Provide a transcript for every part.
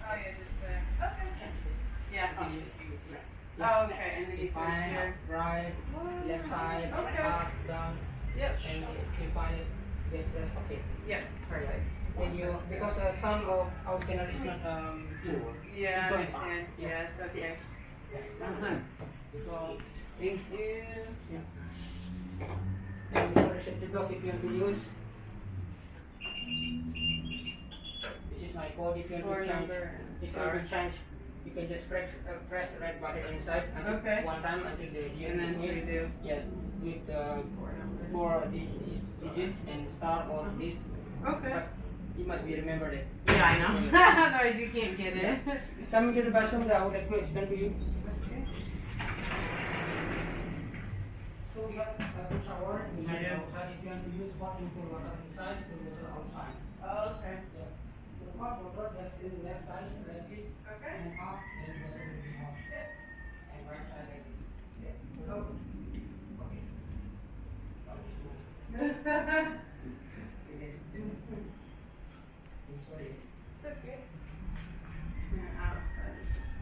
Oh, yeah, just okay. Yeah. Yeah. Oh, okay. And then you switch Fine, here. right, left side, Okay. up, down, Yep. and if you find it, just press OK. Yep. Perfect. When you, because some of our channel is not poor. Yeah, I Join understand. Yeah. Yes. Okay. So, Thank you. and for the safety block, if you want to use, this is my code. If you want Phone to change, number and if you want to change, you can just press the red button inside until Okay. one time until the And then what do you do? Yes, with Phone number. for this digit and star or this. Okay. But you must be remembered it. Yeah, I know. Otherwise you can't get it. Coming to the bathroom, I would like to explain to you. Okay. So we have a shower inside Yeah. outside. If you want to use hot and cold water inside, cold water outside. Oh, okay. Yeah. So hot water just in the left side like this, Okay. and hot, and water will be hot. And right side like this. Yeah. So, okay. Sorry. Okay. Yeah, outside is just.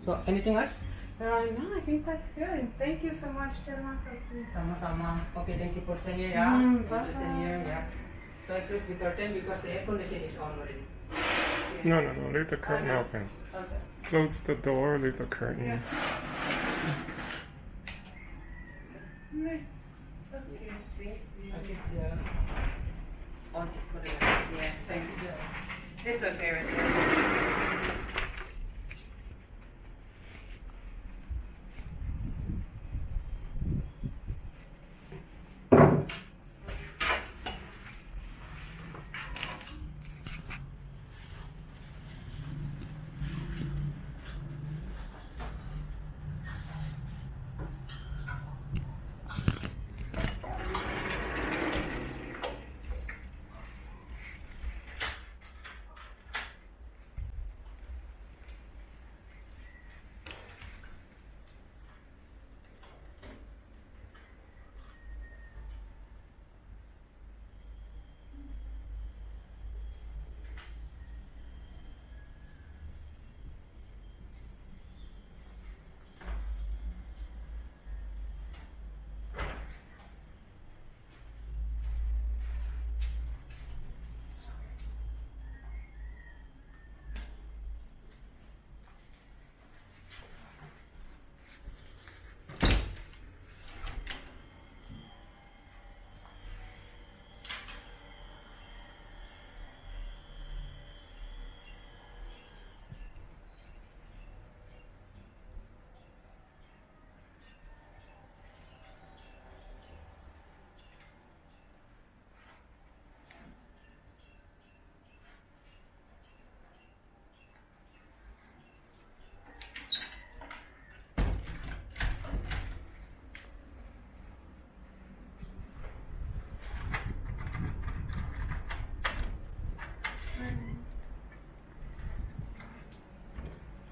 So anything else? No, I think that's good. Thank you so much, Marcos. Sama-sama. Okay, thank you for staying here. Yeah. Thank you for bye-bye. staying here. Yeah. So I close the curtain because the air conditioning is on already. No, leave the curtain know. open. Okay. Close the door, leave the curtains. Nice. Okay. Thank you. Okay, yeah. On is for the Yeah, thank you. It's okay right there.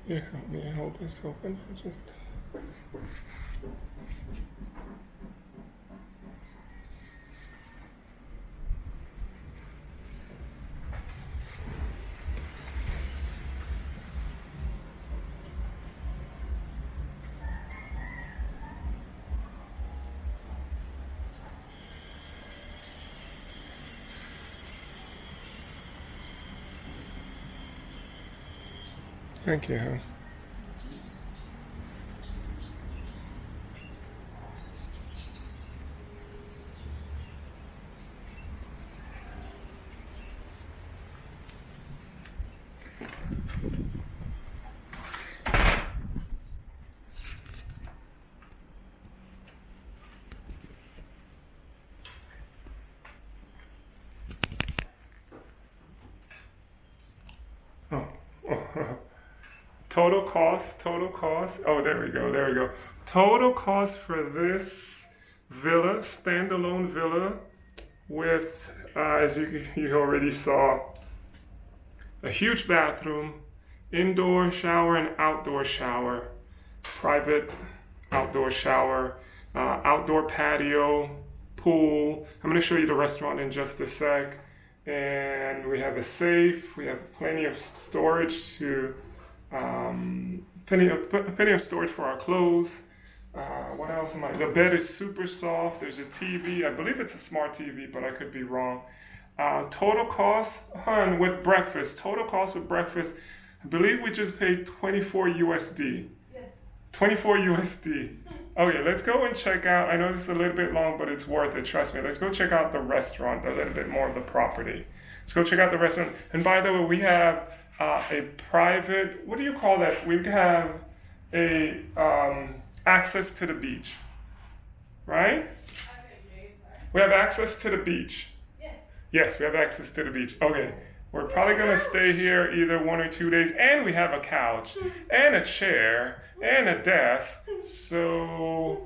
Yeah, help me hold this open for just. Thank you, hon. Oh. Total cost. Oh, there we go. Total cost for this villa, standalone villa, with, as you already saw, a huge bathroom, indoor shower and outdoor shower, private outdoor shower, outdoor patio, pool. I'm going to show you the restaurant in just a sec. And we have a safe. We have plenty of storage to, plenty of storage for our clothes. What else am I? The bed is super soft. There's a TV. I believe it's a smart TV, but I could be wrong. Total cost, with breakfast. Total cost with breakfast. I believe we just paid 24 USD. Yes. 24 USD. Okay, let's go and check out. I know this is a little bit long, but it's worth it. Trust me. Let's go check out the restaurant, a little bit more of the property. Let's go check out the restaurant. And by the way, we have a private. What do you call that? We have a access to the beach, right? We have access to the beach. Yes. Yes, we have access to the beach. Okay. We're probably going to stay here either 1 or 2 days, and we have a couch, and a chair, and a desk, so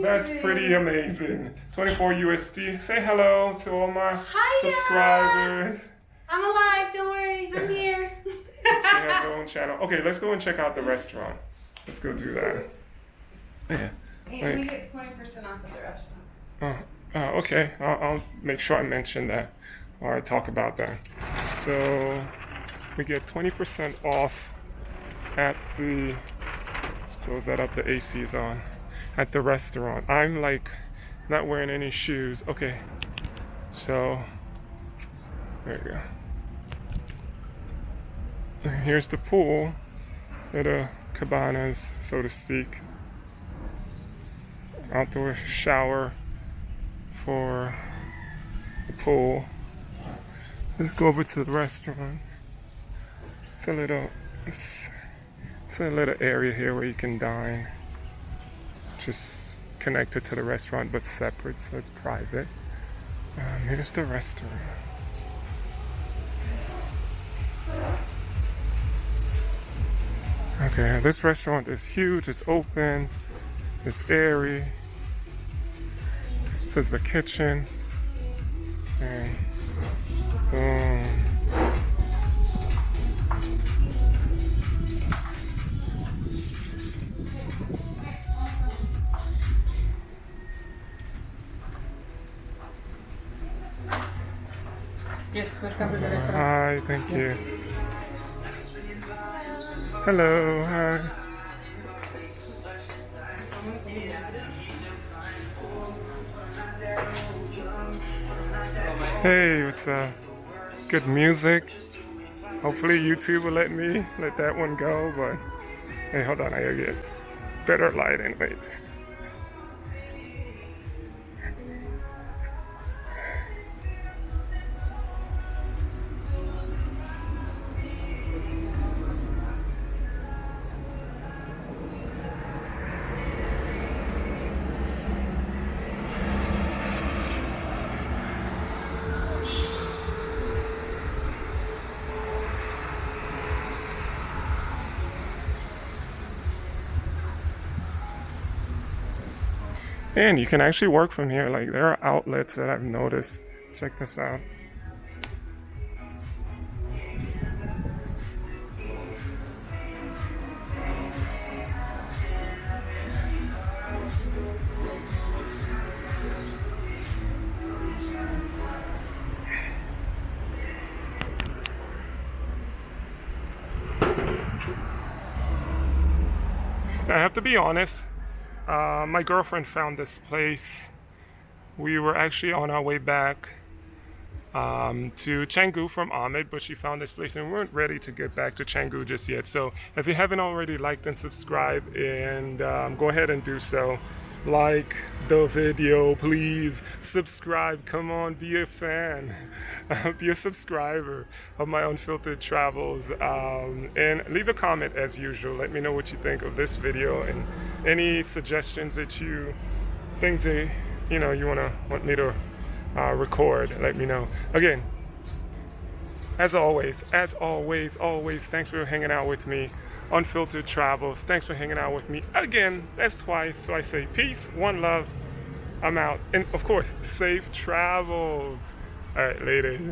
that's pretty amazing. 24 USD. Say hello to all my subscribers. I'm alive, don't worry, I'm here. She has her own channel. Okay, let's go and check out the restaurant. Let's go do that. Yeah. And we get 20% off at the restaurant. Okay. I'll make sure I mention that. All right, talk about that. So we get 20% off at the, let's close that up, the AC is on, at the restaurant. I'm like not wearing any shoes. Okay, so there you go. Here's the pool, the cabanas, so to speak. Outdoor shower for the pool. Let's go over to the restaurant. It's a little area here where you can dine. Just connected to the restaurant but separate, so it's private. Here's the restaurant. Okay, this restaurant is huge, it's open, it's airy. This is the kitchen. And Yes, welcome to the restaurant. hi, thank you. Hello, hi. Hey, what's up? Good music. Hopefully YouTube will let that one go, but hey, hold on, I gotta get better lighting. Wait. And you can actually work from here. Like, there are outlets that I've noticed. Check this out. I have to be honest. My girlfriend found this place. We were actually on our way back to Canggu from Ahmed, but she found this place and we weren't ready to get back to Canggu just yet. So if you haven't already liked and subscribed, and go ahead and do so. Like the video, please. Subscribe. Come on, be a fan. Be a subscriber of my Unfiltered Travels. And leave a comment as usual. Let me know what you think of this video and any suggestions that you think that, you want me to record. Let me know. Again, as always, thanks for hanging out with me. Unfiltered Travels. Thanks for hanging out with me again. That's twice. So I say peace, one love. I'm out. And of course, safe travels. All right, later.